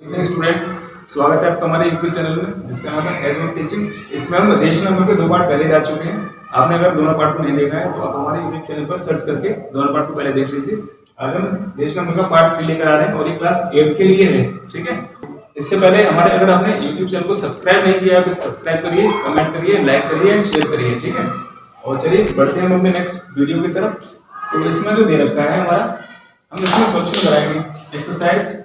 Student, स्वागत है आपका हमारे यूट्यूब चैनल में जिसका नाम है एज ऑफ टीचिंग। इसमें हम रेशनल नंबर के 2 पार्ट पहले जा चुके हैं। आपने अगर दोनों पार्ट को नहीं देखा है तो आप हमारे यूट्यूब चैनल पर सर्च करके दोनों पार्ट को पहले देख लीजिए। आज हम रेशनल नंबर का पार्ट 3 लेकर आ रहे हैं और ये क्लास 8 के लिए है, ठीक है। इससे पहले हमारे अगर आपने यूट्यूब चैनल को सब्सक्राइब नहीं किया है तो सब्सक्राइब करिए, कमेंट करिए, लाइक करिए एंड शेयर करिए, ठीक है। और चलिए बढ़ते हैं हम अपने नेक्स्ट वीडियो की तरफ। तो इसमें जो दे रखा है हमारा, हम इसमें सॉल्यूशन कराएंगे exercise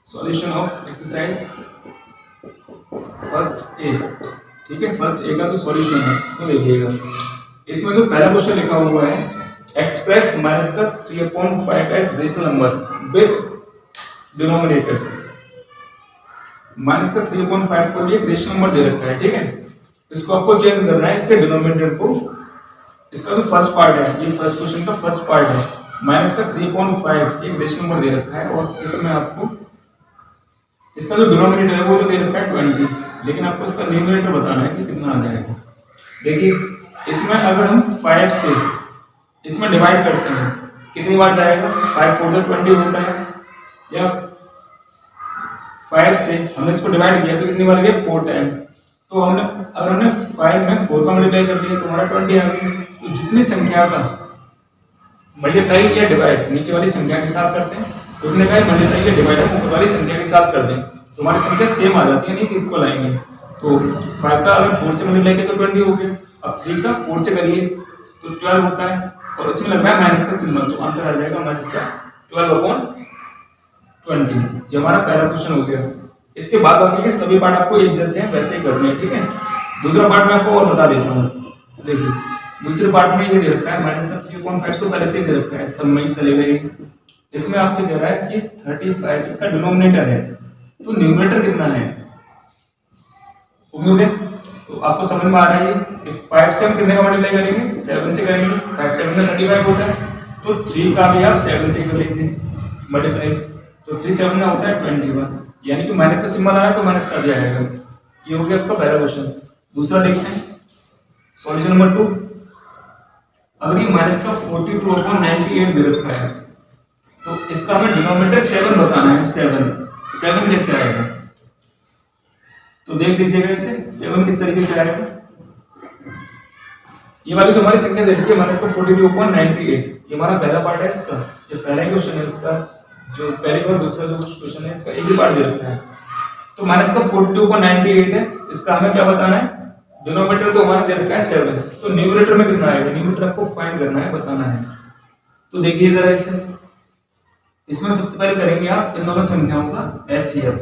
solution of exercise first A, ठीक है। फर्स्ट ए का जो सॉल्यूशन है तो देखिएगा, इसमें जो पहला क्वेश्चन लिखा हुआ है एक्सप्रेस माइनस का 3/5 as rational number with denominators. Minus का 3/5 को एक रेशनल नंबर दे रखा है, ठीक है। इसको आपको चेंज करना है, इसके डिनोमिनेटर को। इसका जो फर्स्ट पार्ट है, ये फर्स्ट क्वेश्चन का फर्स्ट पार्ट है, माइनस का 3/5 एक रेशनल नंबर दे रखा है और इसमें आपको इसका जो डिनोमिनेटर है वो तो दे रखा है 20, लेकिन आपको इसका न्यूमरेटर बताना है कि कितना आ जाएगा। देखिए इसमें अगर हम 5 से इसमें डिवाइड करते हैं कितनी बार जाएगा, 5 4 से 20 होता है, या 5 से हमने इसको डिवाइड किया तो कितनी बार गया 4 टाइम। तो हमने अगर हमने 5 में 4 का मल्टीप्लाई कर दिया तो हमारा 20 आ गया। तो जितनी संख्या का मल्टीप्लाई या डिवाइड नीचे वाली संख्या के साथ करते हैं, उतने का मल्टीप्लाई या डिवाइड ऊपर वाली संख्या के साथ कर दें तो हमारी संख्या सेम आ जाती है, नहीं इक्वल आएंगे। तो 5 का अगर 4 से मल्टीप्लाई किया तो 20 हो गया। अब 3 का 4 से करिए तो 12 होता है और इसमें लग रहा है माइनस का सिंबल, तो आंसर आ जाएगा माइनस का 12/20। ये हमारा पहला क्वेश्चन हो गया। इसके बाद बाकी के सभी पार्ट आपको एक जैसे हैं वैसे ही करने हैं, ठीक है। दूसरा पार्ट मैं आपको और बता देता हूँ। देखिए दूसरे पार्ट में ये दे रखा है माइनस का 3/5 तो पहले से ही दे रखा है, सब में ही चलेगा ये। इसमें आपसे कह रहा है कि 35 इसका डिनोमिनेटर है, तो न्यूमरेटर कितना है। उम्मीद है तो आपको समझ में आ रहा है कि 5 से हम कितने का मल्टीप्लाई करेंगे, 7 से करेंगे। 5 7 में 35 होता है, तो 3 का भी आप 7 से कर लीजिए मल्टीप्लाई, तो 3 7 का होता है 21, यानी कि माइनस का सिंबल आया तो माइनस का भी आएगा। ये हो गया आपका पहला क्वेश्चन। दूसरा देखते हैं सॉल्यूशन नंबर 2। अगर ये माइनस का 42/98 दे रखा है तो इसका हमें डिनोमिनेटर 7 बताना है। 7 कैसे आएगा, तो देख लीजिएगा इसे 7 किस तरीके से आएगा। ये वाली जो हमारी संख्या दे रखी है माइनस का 42/98, ये हमारा पहला पार्ट है इसका, ये पहला ही क्वेश्चन है इसका। जो पहले और दूसरा जो क्वेश्चन है इसका एक ही पार्ट दे रखा है। तो माइनस का 42/98 है, इसका हमें क्या बताना है, डिनोमिनेटर तो हमारा दे रखा है 7, तो न्यूमरेटर में कितना आएगा, न्यूमरेटर आपको फाइंड करना है, बताना है। तो देखिए जरा इसे, इसमें सबसे पहले करेंगे आप इन दोनों संख्याओं का HCF।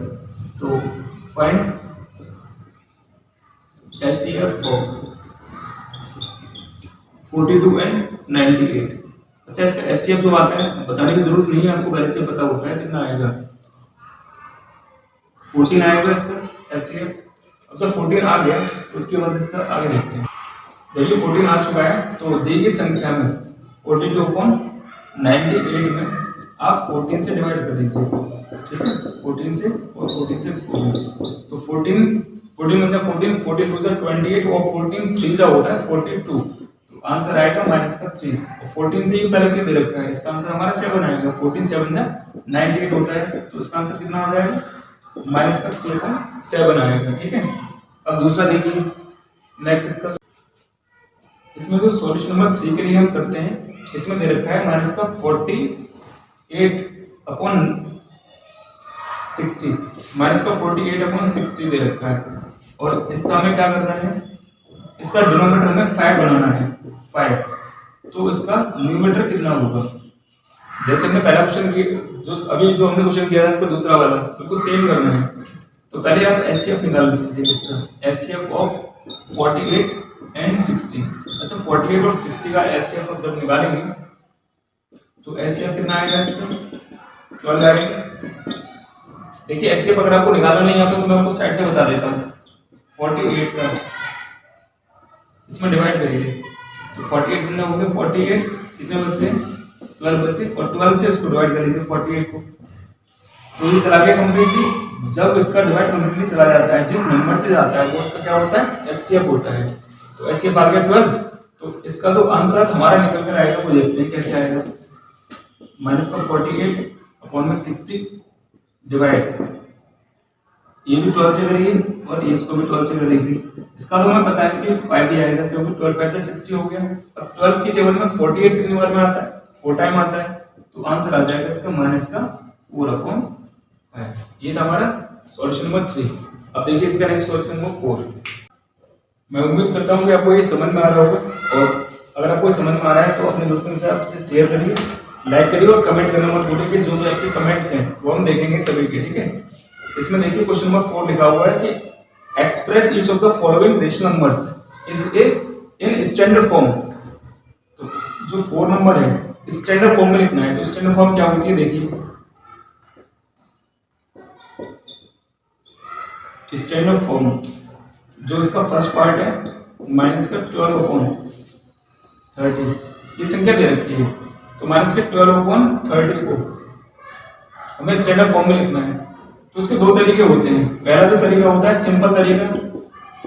तो फाइंड HCF ऑफ 42 एंड 98। अच्छा इसका HCF जो आता है बताने की जरूरत नहीं है, आपको पहले से पता होता है कितना आएगा, 14 आएगा इसका HCF। अब जब 14 आ गया तो उसके बाद इसका आगे देखते हैं। जब ये 14 आ चुका है तो दी गई संख्या में 42/98 में आप 14 से डिवाइड कर लीजिए, ठीक है। 14 से और 14 से इसको, तो 14 मतलब 14 2 28 और 14 3 जा होता है 42, तो आंसर आएगा माइनस का 3। और 14 से ही पहले से दे रखा है, इसका आंसर हमारा 7 आएगा। 14 7 जा 98 होता है, तो इसका आंसर कितना आ जाएगा, माइनस का 3/7 आएगा, ठीक है। अब दूसरा देखिए नेक्स्ट इसका, इसमें जो सॉल्यूशन नंबर 3 के लिए हम करते हैं, इसमें दे रखा है माइनस का 48/60, माइनस का 48/60 दे रखा है। और इसका हमें क्या करना है, इसका डिनोमिनेटर हमें 5 बनाना है, 5। तो इसका न्यूमरेटर कितना होगा, जैसे हमने पहला क्वेश्चन जो अभी जो हमने क्वेश्चन किया था इसका दूसरा वाला बिल्कुल सेम करना है। तो पहले आप HCF निकाल लीजिए, इसका HCF ऑफ 48 एंड 60। अच्छा 48 और 60 का HCF जब निकालेंगे तो HCF कितना आएगा, इसका 12 आएगा। देखिए HCF अगर आपको निकालना नहीं आता तो मैं आपको साइड से बता देता हूँ। 48 का इसमें डिवाइड करिए तो 48 कितना हो गया, 48 कितने बचते हैं, 12 बचे, और 12 से इसको डिवाइड कर लीजिए 48 को, तो ये चला गया कम्प्लीटली। जब इसका डिवाइड कम्प्लीटली चला जाता है, जिस नंबर से जाता है वो उसका क्या होता है, HCF होता है। तो HCF आ गया 12, तो इसका जो आंसर हमारा निकल कर आएगा वो देखते हैं कैसे आएगा। माइनस का 48 अपॉन में 60 डिवाइड, ये भी 12 से करिए और इसको भी 12 से कर लीजिए। इसका तो हमें पता है कि 5 ही आएगा क्योंकि 12 5 60 हो गया। अब 12 की टेबल में 48 कितनी बार में आता है, 4 टाइम आता है, तो आंसर आ जाएगा इसका माइनस का 4/5। ये था हमारा सॉल्यूशन नंबर 3। अब देखिए इसका नेक्स्ट सॉल्यूशन नंबर 4। मैं उम्मीद करता हूँ कि आपको ये समझ में आ रहा होगा, और अगर आपको समझ में आ रहा है तो अपने दोस्तों के साथ आपसे शेयर करिए, लाइक करिए और कमेंट करना मत भूलिए कि जो भी आपके कमेंट्स हैं वो हम देखेंगे सभी के, ठीक है। इसमें देखिए क्वेश्चन नंबर 4 लिखा हुआ है कि express each of the following rational numbers is a in standard form. तो जो 4 नंबर है स्टैंडर्ड फॉर्म में लिखना है, तो स्टैंडर्ड फॉर्म क्या होती है देखिए, स्टैंडर्ड फॉर्म जो इसका फर्स्ट पार्ट है माइनस का 12/30, ये संख्या दे रखी है, तो माइनस के 12/30 को हमें स्टैंडर्ड फॉर्म में लिखना है। तो उसके दो तरीके होते हैं। पहला जो तरीका होता है सिंपल तरीका,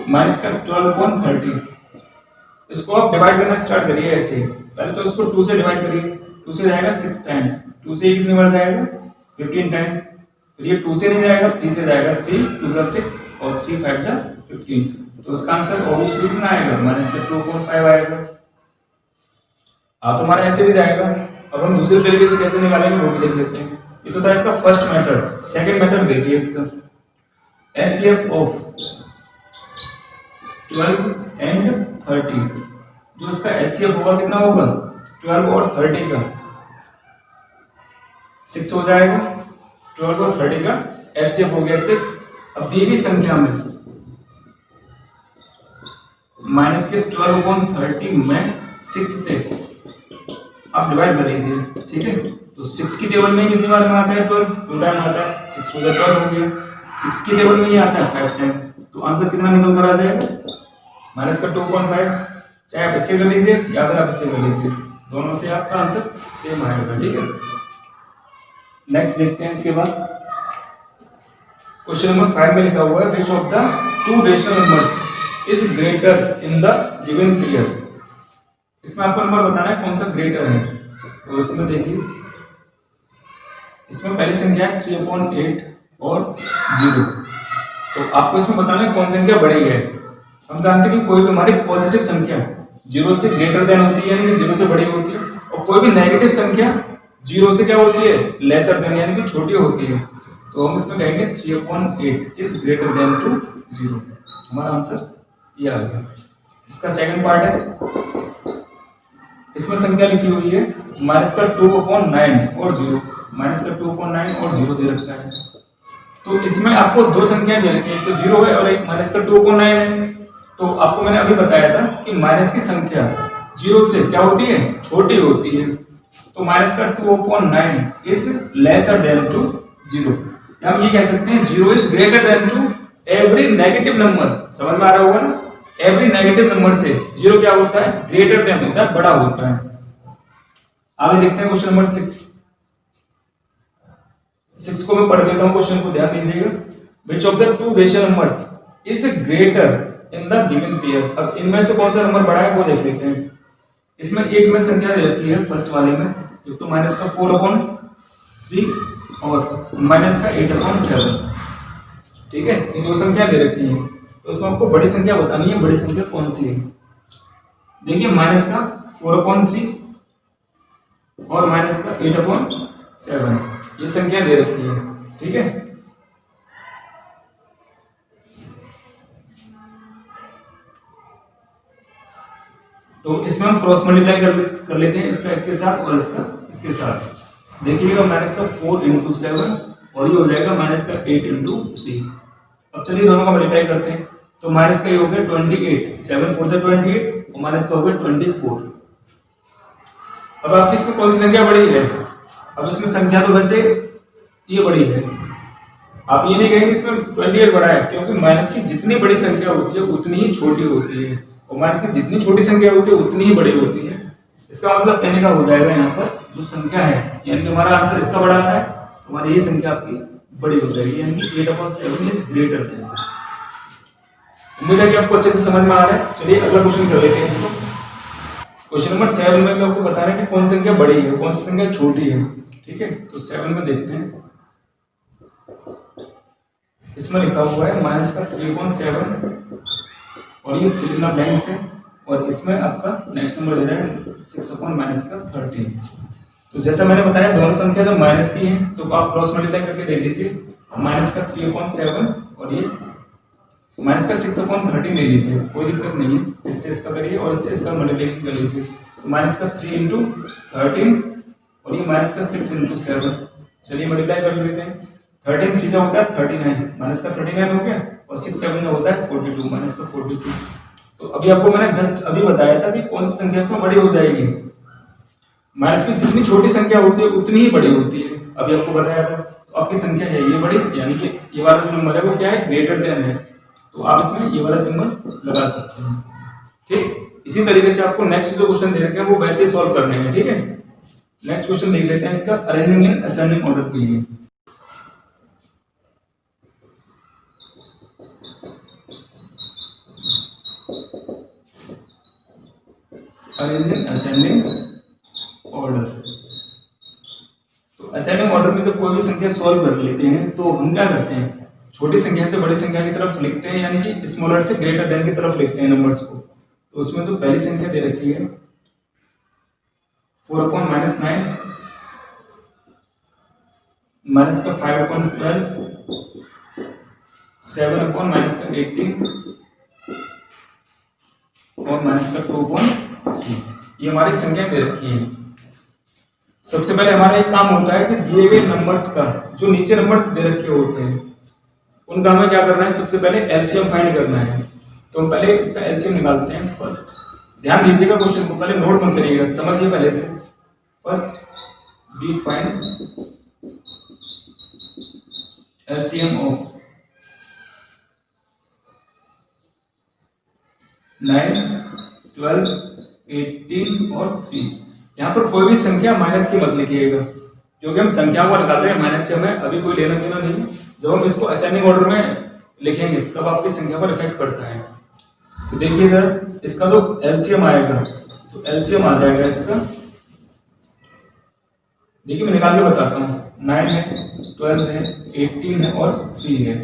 माइनस का 12/30, इसको आप डिवाइड करना स्टार्ट करिए ऐसे। पहले तो इसको 2 से डिवाइड करिए, 2 से जाएगा 6 टाइम, 2 से कितनी बार जाएगा 15 टाइम, फिर ये 2 से नहीं जाएगा 3 से जाएगा, 3 2 जा 6 और 3 5 जा 15, तो इसका आंसर ऑब्वियसली कितना आएगा माइनस का 2.5 आएगा। तो हमारा ऐसे भी जाएगा। अब हम दूसरे तरीके से कैसे निकालेंगे वो भी देख लेते हैं। ये तो था इसका फर्स्ट मेथड। सेकंड मेथड देखिए इसका, एचसीएफ ऑफ 12 एंड 30, जो इसका एचसीएफ होगा कितना होगा 12 और 30 का 6 हो जाएगा, 12 और 30 का एचसीएफ हो गया 6। अब दी गई संख्या में माइनस के 12/30 में 6 से आप डिवाइड कर लीजिए, ठीक है। तो 6 की टेबल में कितनी बार में आता है 12, 2 टाइम आता है, 6 2 12 हो गया। 6 की टेबल में ये आता है 5 टाइम, तो आंसर कितना निकल कर आ जाएगा माइनस का 2.5। चाहे आप इससे कर लीजिए या फिर आप इससे कर लीजिए, दोनों से आपका आंसर सेम आएगा, ठीक है। नेक्स्ट देखते हैं। इसके बाद क्वेश्चन नंबर 5 में लिखा हुआ है which of the 2 rational numbers is greater in the given period. इसमें आपको नंबर बताना है कौन सा ग्रेटर है। तो इसमें देखिए, इसमें पहली संख्या है 3/8 और 0, तो आपको इसमें बताना है कौन सी संख्या बड़ी है। हम जानते हैं कि कोई भी हमारी पॉजिटिव संख्या 0 से ग्रेटर देन होती है, यानी कि 0 से बड़ी होती है, और कोई भी नेगेटिव संख्या 0 से क्या होती है लेसर देन, यानी कि छोटी होती है। तो हम इसमें कहेंगे 3/8 इज ग्रेटर देन टू 0। हमारा आंसर ये आ गया। इसका सेकंड पार्ट है, इसमें संख्या लिखी हुई है माइनस का 2/9 और 0, माइनस का 2/9 और 0 दे रखा है। तो इसमें आपको दो संख्याएं दे रखी है, एक तो 0 है और एक माइनस का 2/9 है। तो आपको मैंने अभी बताया था कि माइनस की संख्या 0 से क्या होती है छोटी होती है, तो माइनस का 2/9 इज लेसर देन टू 0। हम ये कह सकते हैं 0 is greater than to every negative number. समझ में आ रहा होगा ना, एवरी नेगेटिव नंबर से 0 क्या होता है ग्रेटर देन होता है, बड़ा होता है। आगे देखते हैं क्वेश्चन नंबर 6 को मैं पढ़ देता हूं, क्वेश्चन को ध्यान दीजिएगा। Which of the 2 rational numbers is greater in the given pair. अब इनमें से कौन सा नंबर बड़ा है वो देख लेते हैं। इसमें एक में संख्या दे रखी है फर्स्ट वाले में, एक तो माइनस का 4/3 और माइनस का 8/7, ठीक है। ये दो संख्या दे रखी है, तो इसमें आपको बड़ी संख्या बतानी है, बड़ी संख्या कौन सी है। देखिए माइनस का 4/3 और माइनस का 8/7, ये संख्या दे रखी है, ठीक है। तो इसमें हम क्रॉस मल्टीप्लाई कर लेते हैं, इसका इसके साथ और इसका इसके साथ। देखिएगा माइनस का 4 × 7 और ये हो जाएगा माइनस का 8 × 3। अब चलिए दोनों का मल्टीप्लाई करते हैं। तो माइनस का ये हो गया 28, 7 4 28 और माइनस का हो गया 24। अब आपकी इसमें कौन सी संख्या बड़ी है। अब इसमें संख्या तो वैसे ये बड़ी है, आप ये नहीं कहेंगे इसमें 28 बड़ा है, क्योंकि माइनस की जितनी बड़ी संख्या होती है उतनी ही छोटी होती है, और माइनस की जितनी छोटी संख्या होती है उतनी ही बड़ी होती है। इसका मतलब कहने का हो जाएगा यहाँ पर जो संख्या है, यानी कि हमारा आंसर इसका बड़ा आ रहा है, तो हमारी ये संख्या आपकी बड़ी हो जाएगी, यानी कि 8/7 इज ग्रेटर देन। उम्मीद है कि आपको अच्छे से समझ में आ रहा है। चलिए अगला क्वेश्चन कर लेते हैं इसको। क्वेश्चन नंबर 7 में भी आपको बताना है कि कौन सी संख्या बड़ी है कौन सी संख्या छोटी है। ठीक है, तो 7 में देखते हैं। इसमें लिखा हुआ है -3/7 और ये फिल इन द ब्लैंक्स है। और इसमें आपका नेक्स्ट नंबर दे रहा है 6/-13। तो जैसा मैंने बताया दोनों संख्या जब माइनस की है तो आप क्रॉस मल्टीप्लाई करके देख लीजिए। -3/7 और ये -6/13 ले लीजिए, कोई दिक्कत नहीं है। इससे इसका करिए और इससे इसका मल्टीप्लिकेशन कर लीजिए। तो -3 × 13 और ये -6 × 7। चलिए मल्टीप्लाई कर लेते हैं। 13 3 होता है 39, -39 हो गया और 6 7 होता है 42, -42। तो अभी आपको मैंने जस्ट अभी बताया था कि कौन सी संख्या इसमें बड़ी हो जाएगी। माइनस की जितनी छोटी संख्या होती है उतनी ही बड़ी होती है, अभी आपको बताया था। तो आपकी संख्या है ये बड़ी, यानी कि ये वाला जो नंबर है वो क्या है, ग्रेटर देन है। तो आप इसमें ये वाला सिंबल लगा सकते हैं। ठीक, इसी तरीके से आपको नेक्स्ट जो क्वेश्चन दे रखे हैं वो वैसे सॉल्व करने हैं। ठीक है, नेक्स्ट क्वेश्चन देख लेते हैं इसका अरेंजिंग इन असेंडिंग ऑर्डर के लिए। Arranging ascending order. तो असेंडिंग ऑर्डर में जब कोई भी संख्या सॉल्व कर लेते हैं तो हम क्या करते हैं, छोटी संख्या से बड़ी संख्या की तरफ लिखते हैं, यानी कि स्मॉलर से ग्रेटर देन की तरफ लिखते हैं नंबर्स को। तो उसमें तो पहली संख्या दे रखी है 4/-9 -5/12 7/-18 और -2/3। ये हमारी संख्या दे रखी है। सबसे पहले हमारा एक काम होता है कि दिए गए नंबर्स का जो नीचे नंबर्स दे रखे होते हैं उनका हमें क्या करना है, सबसे पहले एलसीएम फाइंड करना है। तो हम पहले इसका एलसीएम निकालते हैं। फर्स्ट ध्यान दीजिएगा, क्वेश्चन को पहले नोट मत करिएगा, समझिए पहले से। First we find LCM of 9, 12, 18 और 3। यहाँ पर कोई भी संख्या माइनस की मत लिखिएगा, क्योंकि हम संख्या को निकाल रहे हैं, माइनस से हमें अभी कोई लेना देना नहीं। जब हम इसको असेंडिंग ऑर्डर में लिखेंगे तब आपकी संख्या पर इफेक्ट पड़ता है। तो देखिए जरा इसका जो एलसीएम आएगा, तो एलसीएम आ जाएगा इसका, देखिए मैं निकाल के बताता हूँ। 9 है, 12 है, 18 है और 3 है।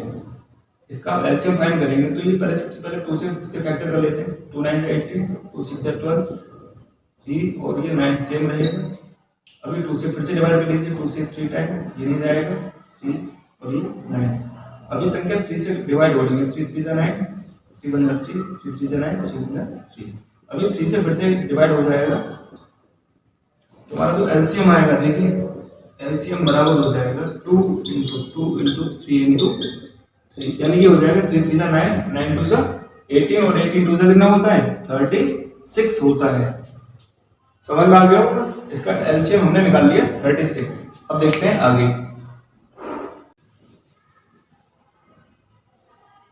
इसका एलसीएम फाइंड करेंगे तो ये पहले सबसे पहले 2 से इसके फैक्टर कर लेते हैं। 2 9 18, 2 6 12, 3 और ये 9 सेम रहेगा। अभी 2 से फिर से डिवाइड कर लीजिए, 2 से 3 टाइम, ये नहीं जाएगा 3 और ये 9। अभी संख्या 3 से डिवाइड हो रही है, 3 3 9, 3 1 3, 3 3 9, 3 1 3। अभी 3 से फिर से डिवाइड हो जाएगा। तो हमारा जो एलसीएम आएगा, देखिए एलसीएम बराबर हो जाएगा 2 × 2 × 3 × 3, यानी कि हो जाएगा 3 3 9, 9 2 18 और 18 2 कितना होता है 36 होता है। समझ में आ गया होगा? इसका एलसीएम हमने निकाल लिया 36। अब देखते हैं आगे।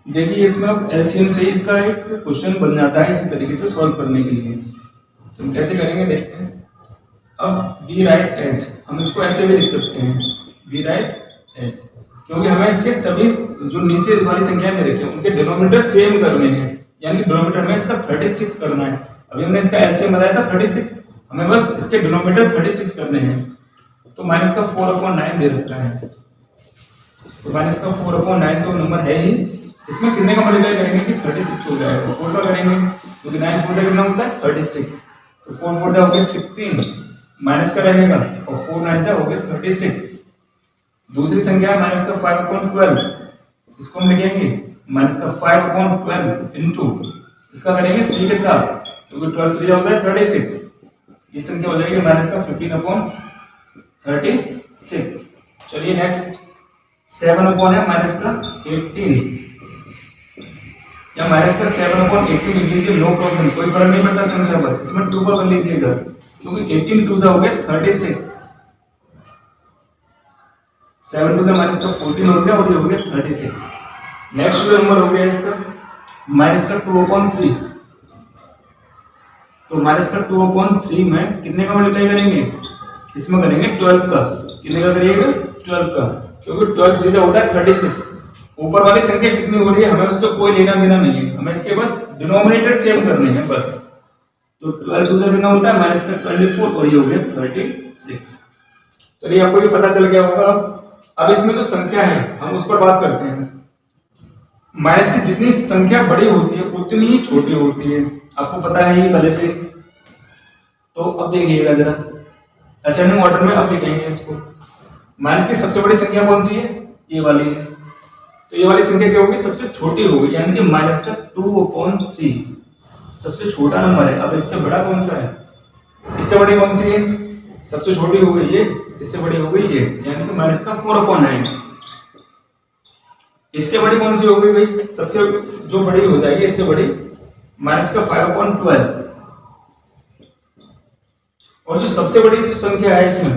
देखिए इसमें अब एलसीएम से ही इसका एक क्वेश्चन बन जाता है इसी तरीके से सॉल्व करने के लिए। तो हम कैसे करेंगे देखते हैं। अब वी राइट एज, हम इसको ऐसे भी लिख सकते हैं, वी राइट एज, क्योंकि हमें इसके सभी जो नीचे वाली संख्याएं दे रखी हैं उनके डिनोमिनेटर सेम करने हैं, यानी डिनोमिनेटर में इसका 36 करना है। अभी हमने इसका एलसीएम बताया था 36, हमें बस इसके डिनोमिनेटर 36 करने हैं। तो माइनस का 4/9 दे रखा है, तो माइनस का 4/9 तो नंबर है ही। इसमें कितने का मल्टीप्लाई करेंगे कि 36 हो जाएगा, 4 का करेंगे क्योंकि 9 4 कितना होता है 36। तो 4 4 हो गया 16, माइनस का रहेगा और 4 9 हो गया 36। दूसरी संख्या है माइनस का 5/12, इसको हम लिखेंगे माइनस का 5/12 इंटू इसका करेंगे 3 के साथ, क्योंकि 12 3 होता है 36। ये संख्या हो जाएगी माइनस का 15/36। चलिए नेक्स्ट 7/ है माइनस का 18, या माइनस का 7/18 लिख लीजिए, नो प्रॉब्लम, कोई फर्क नहीं पड़ता संख्या पर। इसमें 2 का कर लीजिएगा क्योंकि 18 2 हो गया 36, 7 2 माइनस का 14 हो गया और ये हो गया 36। नेक्स्ट जो नंबर हो गया इसका माइनस का 2/3। तो माइनस का 2/3 में कितने का मल्टीप्लाई करेंगे, इसमें करेंगे 12 का। कितने का करिएगा 12 का, क्योंकि 12 3 होता है 36। ऊपर वाली संख्या कितनी हो रही है हमें उससे कोई लेना देना नहीं है, हमें इसके बस डिनोमिनेटर सेम करने हैं बस। तो 12 टू कितना होता है माइनस का 24 और ये हो गया 36। चलिए आपको ये पता चल गया होगा। अब इसमें जो संख्या है हम उस पर बात करते हैं। माइनस की जितनी संख्या बड़ी होती है उतनी ही छोटी होती है, आपको पता है ये पहले से। तो अब देखिएगा जरा असेंडिंग ऑर्डर में अब लिखेंगे इसको। माइनस की सबसे बड़ी संख्या कौन सी है, ये वाली है। तो ये वाली संख्या क्या होगी, सबसे छोटी होगी, यानी कि माइनस का 2/3 सबसे छोटा नंबर है। अब इससे बड़ा कौन सा है, इससे बड़ी कौन सी है, सबसे छोटी हो गई ये, इससे बड़ी हो गई ये, यानी कि माइनस का 4/9। इससे बड़ी कौन सी हो गई भाई, सबसे जो बड़ी हो जाएगी इससे बड़ी, माइनस का 5/12। और जो सबसे बड़ी संख्या है इसमें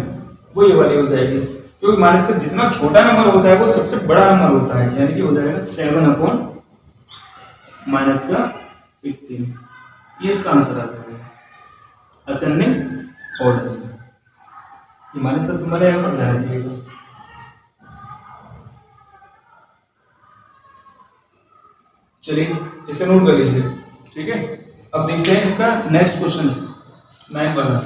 वो ये वाली हो जाएगी, क्योंकि माइनस का जितना छोटा नंबर होता है वो सबसे बड़ा नंबर होता है, यानी कि हो जाएगा 7/-18। ये इसका आंसर आ जाएगा असेंडिंग ऑर्डर। ये माइनस का सिंबल है, यहाँ पर ध्यान रखिएगा। चलिए इसे नोट कर लीजिए, ठीक है। अब देखते हैं इसका नेक्स्ट क्वेश्चन 9 वाला।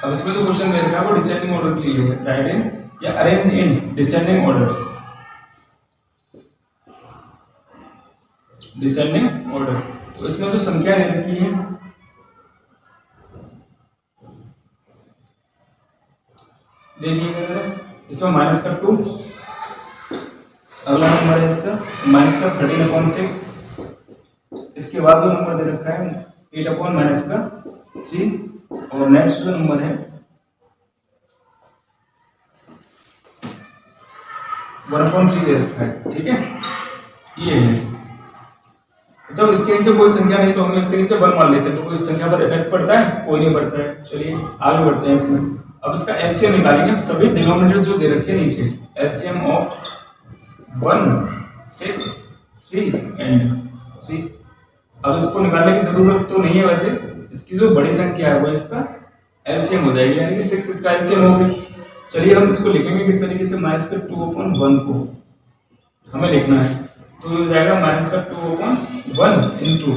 अब इसमें जो क्वेश्चन दे रखा है वो डिसेंडिंग ऑर्डर के लिए है, राइट इन या arrange in descending order. Descending order, तो इसमें जो संख्या दे रखी है देखिएगा जरा, इसमें माइनस का 2, अगला नंबर है इसका माइनस का 13/6, इसके बाद जो नंबर दे रखा है 8/-3, और नेक्स्ट जो नंबर है 1/3 दे रखा है, ठीक है। ये है, जब इसके नीचे कोई संख्या नहीं तो हम इसके नीचे 1 मान लेते हैं, तो कोई संख्या पर इफेक्ट पड़ता है, कोई नहीं पड़ता है। चलिए आगे बढ़ते हैं इसमें। अब इसका एलसीएम निकालेंगे हम, सभी डिनोमिनेटर जो दे रखे हैं नीचे, एलसीएम ऑफ 1, 6, 3 एंड 3। अब इसको निकालने की जरूरत तो नहीं है वैसे, इसकी जो बड़ी संख्या है वो इसका एलसीएम हो जाएगी, यानी कि 6 इसका एलसीएम हो गया। चलिए हम इसको लिखेंगे किस तरीके से, माइनस का 2/1 को हमें लिखना है, तो हो जाएगा माइनस का 2/1 इंटू,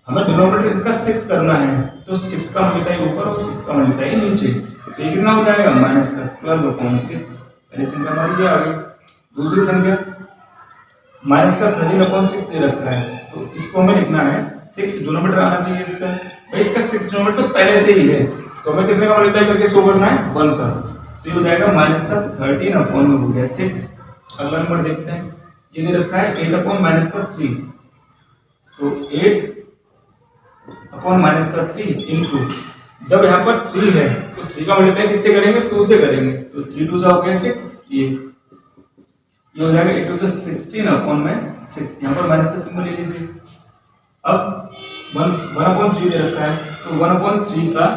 हमें डिनोमिनेटर इसका 6 करना है, तो 6 का मल्टीप्लाई ऊपर और 6 का मल्टीप्लाई नीचे, तो ये कितना हो जाएगा माइनस का 12/6। पहली संख्या हमारी ये आ गई। दूसरी संख्या माइनस का 13/6 दे रखा है, तो इसको हमें लिखना है 6 डिनोमिनेटर आना चाहिए इसका, भाई इसका 6 डिनोमिनेटर तो पहले से ही है, तो हमें कितने का मल्टीप्लाई करके शो करना है 1 का, तो ये हो जाएगा माइनस का 13/6। अगला नंबर देखते हैं, ये दे रखा है 8/-3, तो 8/-3 इंटू, जब यहाँ पर 3 है तो 3 का मल्टीप्लाई किससे करेंगे, 2 से करेंगे, तो 3 2 हो गया 6, ये हो जाएगा 8 2 16/6। यहाँ पर माइनस का सिंबल ले लीजिए। अब 1/3 दे रखा है, तो 1/3 का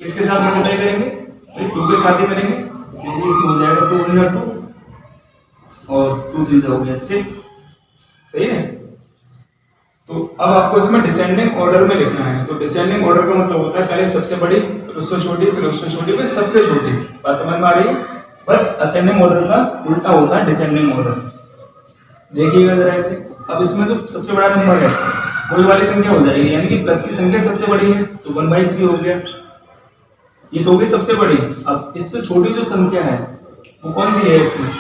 किसके साथ मल्टीप्लाई करेंगे, 2 के साथ ही करेंगे, क्योंकि इसमें हो जाएगा 2 × 2 और 2 3 हो गया 6, सही है। तो अब आपको इसमें डिसेंडिंग ऑर्डर में लिखना है, तो डिसेंडिंग ऑर्डर का मतलब होता है पहले सबसे बड़ी, फिर उससे छोटी, फिर उससे छोटी, फिर सबसे छोटी। बात समझ में आ रही है, बस असेंडिंग ऑर्डर का उल्टा होता है डिसेंडिंग ऑर्डर। देखिएगा जरा ऐसे। अब इसमें जो सबसे बड़ा नंबर है वही वाली संख्या हो जाएगी, यानी कि प्लस की संख्या सबसे बड़ी है, तो 1/3 हो गया, ये तो होगी सबसे बड़ी। अब इससे छोटी जो संख्या है वो कौन सी है, इसमें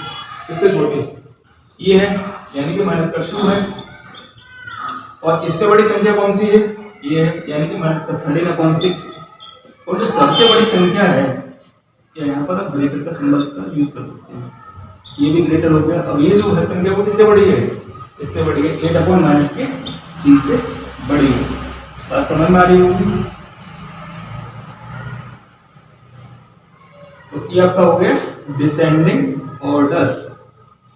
इससे छोटी ये है, यानी कि माइनस का 2 है, और इससे बड़ी संख्या कौन सी है, ये है, यानी कि माइनस का 13/6। और जो सबसे बड़ी संख्या है, यहाँ पर आप ग्रेटर का सिंबल का यूज कर सकते हैं, ये भी ग्रेटर हो गया। अब ये जो है संख्या वो किससे बड़ी है, इससे बड़ी है, 8/-3 से बड़ी है। बात समझ में आ रही होगी। तो ये आपका हो गया डिसेंडिंग ऑर्डर,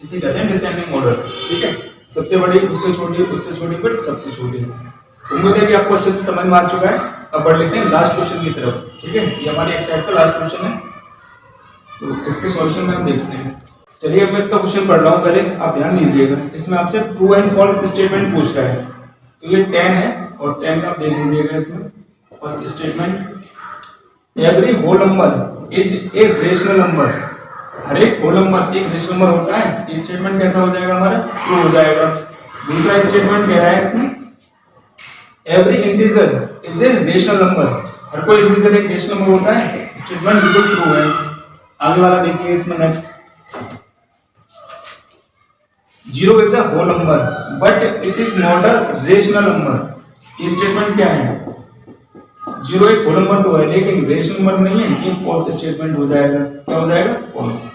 इसी कहते हैं डिसेंडिंग ऑर्डर, ठीक है। सबसे बड़ी, उससे छोटी, उससे छोटी, फिर सबसे छोटी। उम्मीद है कि आपको अच्छे से समझ में आ चुका है। अब बढ़ लेते हैं लास्ट क्वेश्चन की तरफ, ठीक है। ये हमारी एक्सरसाइज का लास्ट क्वेश्चन है, तो इसके सॉल्यूशन में हम देखते हैं। चलिए अब मैं इसका क्वेश्चन पढ़ रहा हूँ, पहले आप ध्यान दीजिएगा। इसमें आपसे ट्रू एंड फॉल्स स्टेटमेंट पूछ रहा है, तो ये 10 है, और 10 का आप देख लीजिएगा। इसमें first statement, every whole number is a rational number हर एक होल नंबर एक रेशनल नंबर होता है, ये स्टेटमेंट कैसा हो जाएगा हमारा, ट्रू हो जाएगा। दूसरा स्टेटमेंट कह रहा है इसमें every integer is a rational number, हर कोई इंटीजर एक रेशनल नंबर होता है, स्टेटमेंट बिल्कुल ट्रू है। आगे वाला देखिए इसमें next, 0 is a whole number but it is not a rational number, ये स्टेटमेंट क्या है, 0 एक होल नंबर तो है लेकिन रेशनल नंबर नहीं है, ये फॉल्स स्टेटमेंट हो जाएगा। क्या हो जाएगा, फॉल्स।